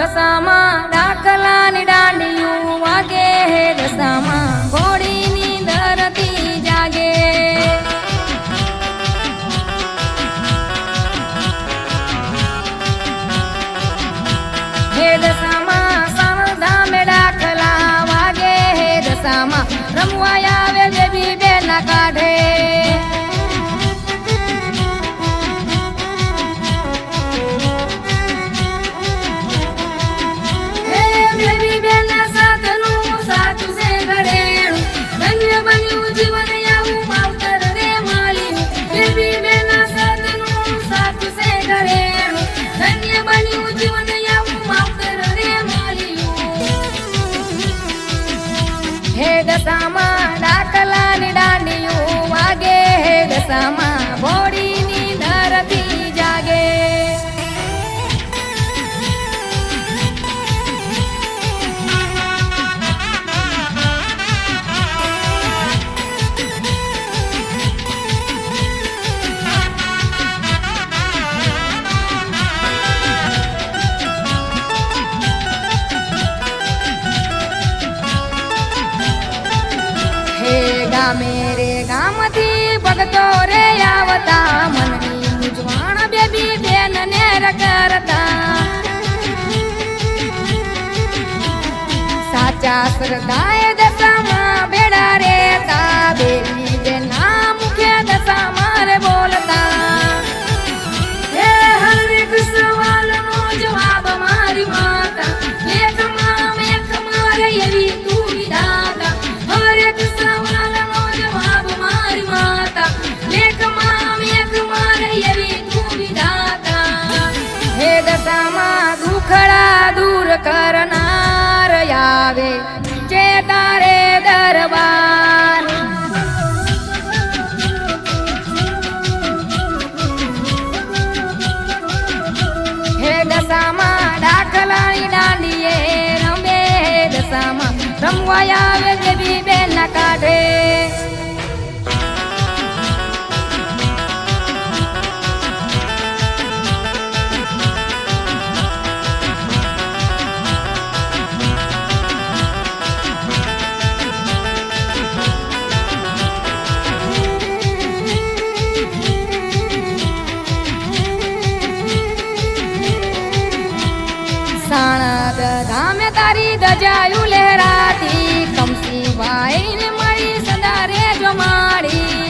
દશામાં દાખલાની દાંડિયું વાગે હે દશામાં ઘોડીની ધરતી જાગે હે દશામાં સાવધામે દાખલા વાગે હે દશામાં રમવા આવે બેબી બેના કાઢે હે દશામાં દાખલાની દાંડિયું વાગે હે દશામાં ઘોડીની ધરતી જાગે મેરે ગામથી ભગતો રે આવતા મનની મૂંઝવણ બેબી બેન નેર કરતા સાચા શ્રદ્ધાએ દશામાં ભેડા રેતા બેબી બેના મુખે દશામાં રે બોલતા હે હરેક સવાલનો જવાબ મારી માતા લેખમાં મેખ મારે એવી તું વિધાતા હરેક દશામાં દુખડા દૂર કરનાર આવે જે તારે દરબાર હે દશામાં દાખલાની દાંડીએ રમે હે દશામાં રમવા આવે દેવી બેન કાઢે સાણદ ધામે તારી ધજાયું લહેરાતી કમસી ભાઈ ને મળી સદા રે જમાડી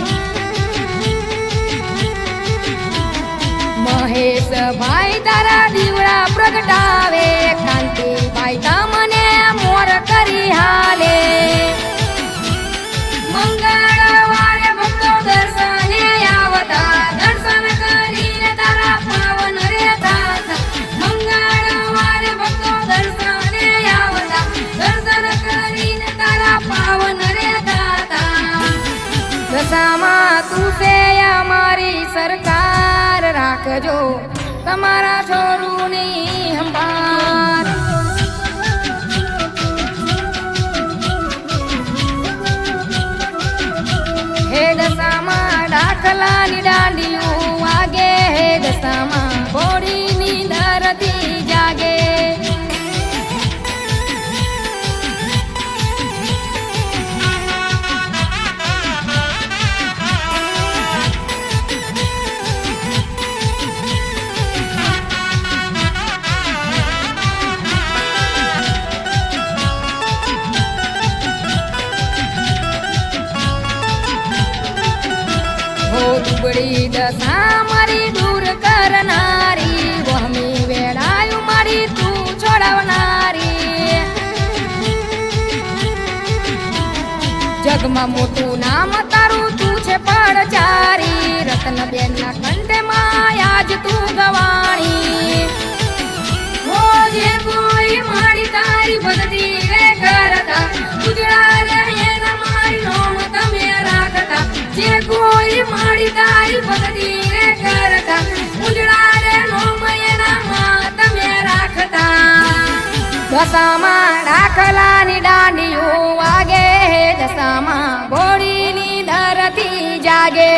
મહેશ ભાઈ તારા દીવડા પ્રગટાવે કાંતિ ભાઈ તમને મોર કરી હાલે મંગળવારે ભક્તો દર્શને આવતા દર્શન કરીને તારા પાવન રે થાતા મંગળવારે ભક્તો દર્શને આવતા દર્શન કરીને તારા પાવન રે થાતા દશામાં તું છે અમારી સરકાર રાખજો તમારા છોરુની સંભાળ હે દશામાં દાખલાની દાંડિયું વાગે હે દશામાં ઘોડીની ધરતી જાગે દુબળી દશા મારી દૂર કરનારી વહમી વેળાયું મારી તું છોડાવનારી જગમાં મોટું નામ તારું તું છે પડચારી રત્નબેનના કંઠમાં આજ તું ગવાણી હો જે કોઈ મારી તારી ભક્તિ રે કરતા ઉજળા રે એના મારી નોમ તમે રાખતા જે કોઈ મારી તારી ભક્તિ રે કરતા ઉજળા રે નોમ એના તમે રાખતા દશામાં દાખલાની દાંડિયું વાગે દશામાં ઘોડીની ધરતી જાગે